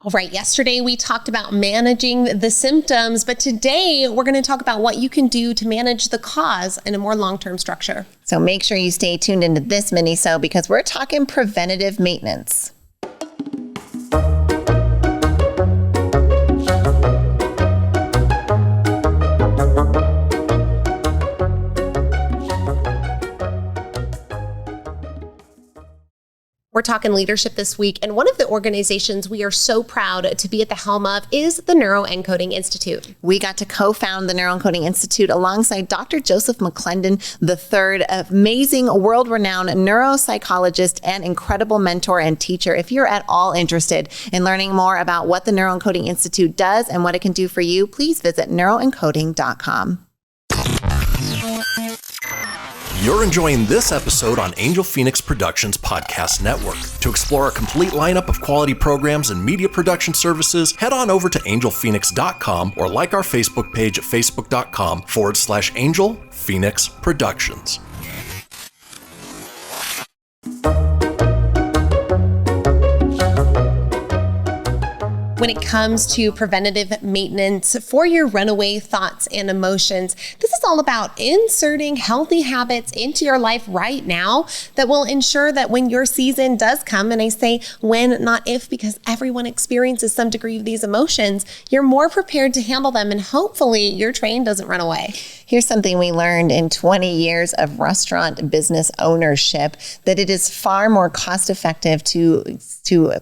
All right, yesterday we talked about managing the symptoms, but today we're going to talk about what you can do to manage the cause in a more long-term structure. So make sure you stay tuned into this minisode because we're talking preventative maintenance. We're talking leadership this week, and one of the organizations we are so proud to be at the helm of is the Neuroencoding Institute. We got to co-found the Neuroencoding Institute alongside Dr. Joseph McClendon III, amazing world-renowned neuropsychologist and incredible mentor and teacher. If you're at all interested in learning more about what the Neuroencoding Institute does and what it can do for you, please visit neuroencoding.com. You're enjoying this episode on Angel Fenix Productions Podcast Network. To explore a complete lineup of quality programs and media production services, head on over to angelphoenix.com or like our Facebook page at facebook.com/Angel Fenix Productions. When it comes to preventative maintenance for your runaway thoughts and emotions, this is all about inserting healthy habits into your life right now that will ensure that when your season does come, and I say when, not if, because everyone experiences some degree of these emotions, you're more prepared to handle them, and hopefully your train doesn't run away. Here's something we learned in 20 years of restaurant business ownership, that it is far more cost effective to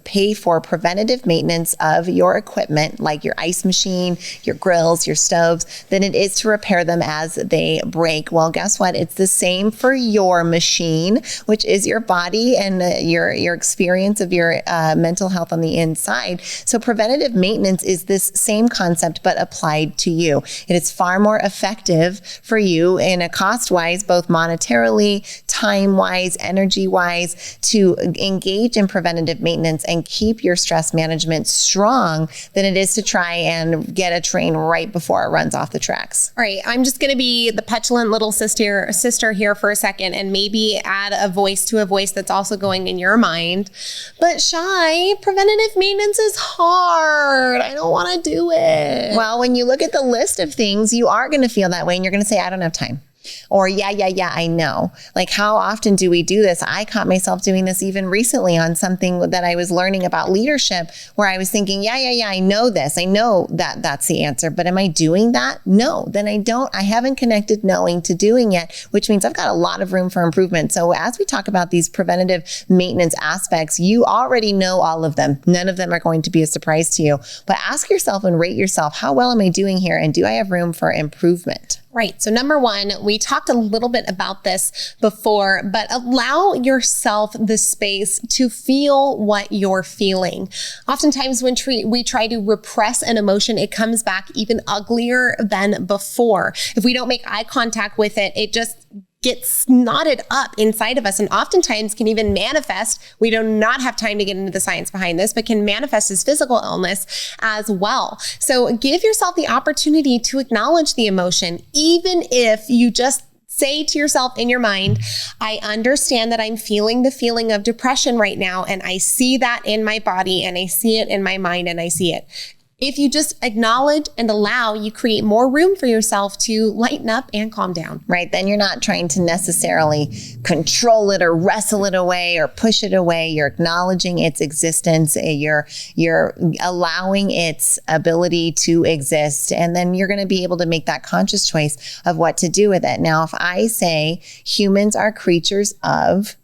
pay for preventative maintenance of your equipment, like your ice machine, your grills, your stoves, than it is to repair them as they break. Well, guess what? It's the same for your machine, which is your body and your experience of your mental health on the inside. So preventative maintenance is this same concept, but applied to you. It is far more effective for you in a cost-wise, both monetarily, time-wise, energy-wise, to engage in preventative maintenance and keep your stress management strong than it is to try and get a train right before it runs off the tracks. All right, I'm just going to be the petulant little sister here for a second and maybe add a voice to a voice that's also going in your mind. But Shy, preventative maintenance is hard. I don't want to do it. Well, when you look at the list of things, you are going to feel that way and you're going to say, I don't have time. Or yeah, I know. Like, how often do we do this? I caught myself doing this even recently on something that I was learning about leadership, where I was thinking, yeah, I know this. I know that that's the answer, but am I doing that? No, then I don't. I haven't connected knowing to doing yet, which means I've got a lot of room for improvement. So as we talk about these preventative maintenance aspects, you already know all of them. None of them are going to be a surprise to you, but ask yourself and rate yourself, how well am I doing here? And do I have room for improvement? Right. So number one, we talked a little bit about this before, but allow yourself the space to feel what you're feeling. Oftentimes when we try to repress an emotion, it comes back even uglier than before. If we don't make eye contact with it, it just gets knotted up inside of us and oftentimes can even manifest. We do not have time to get into the science behind this, but can manifest as physical illness as well. So give yourself the opportunity to acknowledge the emotion, even if you just say to yourself in your mind, I understand that I'm feeling the feeling of depression right now, and I see that in my body, and I see it in my mind, and I see it. If you just acknowledge and allow, you create more room for yourself to lighten up and calm down. Right. Then you're not trying to necessarily control it or wrestle it away or push it away. You're acknowledging its existence. You're allowing its ability to exist. And then you're going to be able to make that conscious choice of what to do with it. Now, if I say humans are creatures of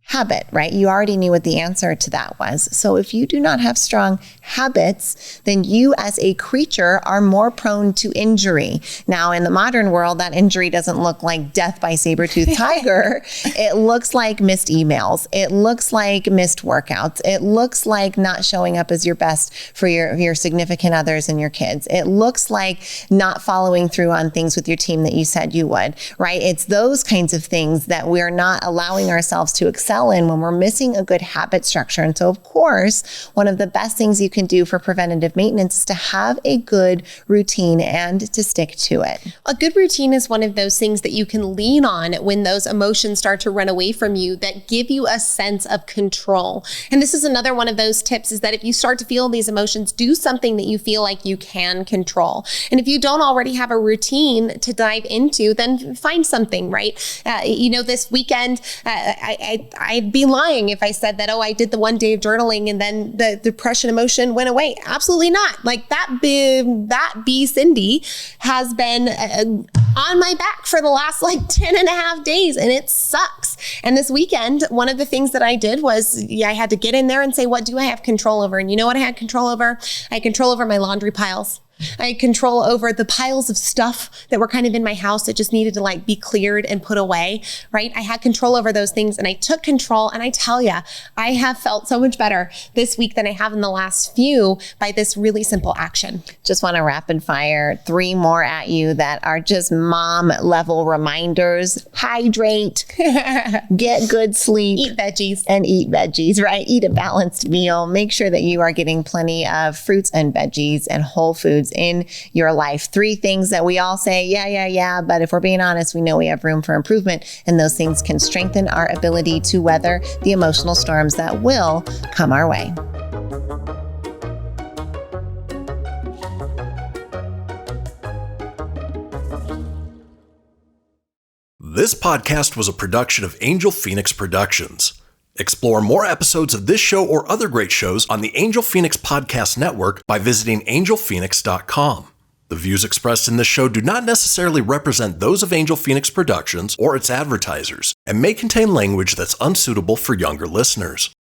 habit, right? You already knew what the answer to that was. So if you do not have strong habits, then you as a creature are more prone to injury. Now, in the modern world, that injury doesn't look like death by saber-toothed tiger. It looks like missed emails. It looks like missed workouts. It looks like not showing up as your best for your significant others and your kids. It looks like not following through on things with your team that you said you would, right? It's those kinds of things that we're not allowing ourselves to excel fell in when we're missing a good habit structure. And so, of course, one of the best things you can do for preventative maintenance is to have a good routine and to stick to it. A good routine is one of those things that you can lean on when those emotions start to run away from you that give you a sense of control. And this is another one of those tips, is that if you start to feel these emotions, do something that you feel like you can control. And if you don't already have a routine to dive into, then find something, right? This weekend, I'd be lying if I said that, I did the one day of journaling and then the depression emotion went away. Absolutely not. Like that bee Cindy has been on my back for the last 10 and a half days, and it sucks. And this weekend, one of the things that I did was I had to get in there and say, what do I have control over? And you know what I had control over? I had control over my laundry piles. I had control over the piles of stuff that were kind of in my house that just needed to be cleared and put away, right? I had control over those things, and I took control. And I tell you, I have felt so much better this week than I have in the last few by this really simple action. Just want to rapid fire 3 more at you that are just mom level reminders. Hydrate, get good sleep, eat veggies, right? Eat a balanced meal. Make sure that you are getting plenty of fruits and veggies and whole foods in your life. 3 things that we all say, yeah, but if we're being honest, we know we have room for improvement, and those things can strengthen our ability to weather the emotional storms that will come our way. This podcast was a production of Angel Phoenix Productions. Explore more episodes of this show or other great shows on the Angel Phoenix Podcast Network by visiting angelphoenix.com. The views expressed in this show do not necessarily represent those of Angel Phoenix Productions or its advertisers, and may contain language that's unsuitable for younger listeners.